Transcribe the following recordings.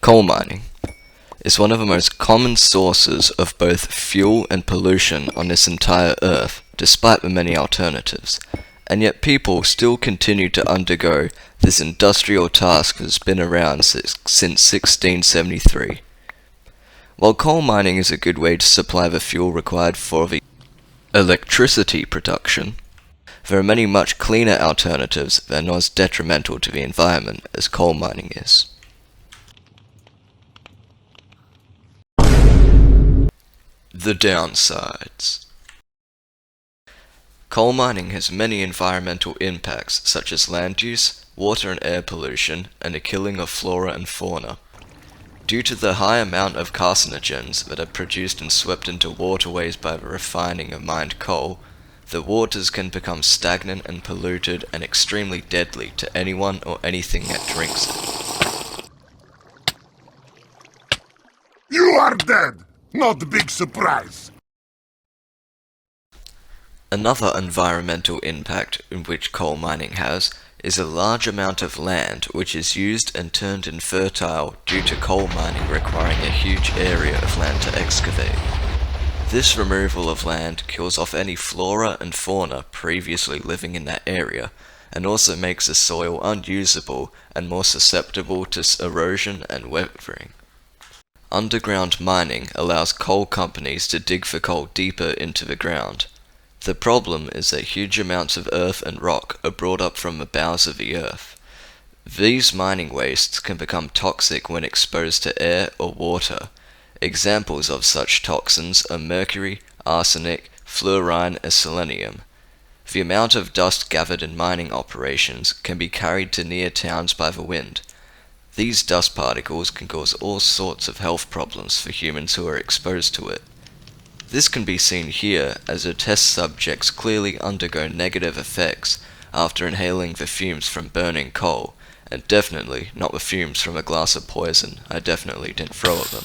Coal mining is one of the most common sources of both fuel and pollution on this entire Earth, despite the many alternatives, and yet people still continue to undergo this industrial task that's been around since 1673. While coal mining is a good way to supply the fuel required for the electricity production, there are many much cleaner alternatives that are not as detrimental to the environment as coal mining is. The downsides. Coal mining has many environmental impacts such as land use, water and air pollution, and the killing of flora and fauna. Due to the high amount of carcinogens that are produced and swept into waterways by the refining of mined coal, the waters can become stagnant and polluted and extremely deadly to anyone or anything that drinks it. You are dead! Not a big surprise! Another environmental impact in which coal mining has is a large amount of land which is used and turned infertile due to coal mining requiring a huge area of land to excavate. This removal of land kills off any flora and fauna previously living in that area, and also makes the soil unusable and more susceptible to erosion and weathering. Underground mining allows coal companies to dig for coal deeper into the ground. The problem is that huge amounts of earth and rock are brought up from the bowels of the earth. These mining wastes can become toxic when exposed to air or water. Examples of such toxins are mercury, arsenic, fluorine, and selenium. The amount of dust gathered in mining operations can be carried to near towns by the wind. These dust particles can cause all sorts of health problems for humans who are exposed to it. This can be seen here as the test subjects clearly undergo negative effects after inhaling the fumes from burning coal, and definitely not the fumes from a glass of poison I definitely didn't throw at them.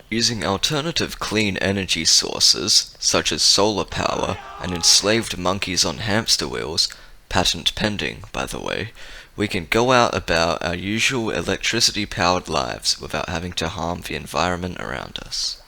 Using alternative clean energy sources, such as solar power and enslaved monkeys on hamster wheels, patent pending, by the way, we can go out about our usual electricity-powered lives without having to harm the environment around us.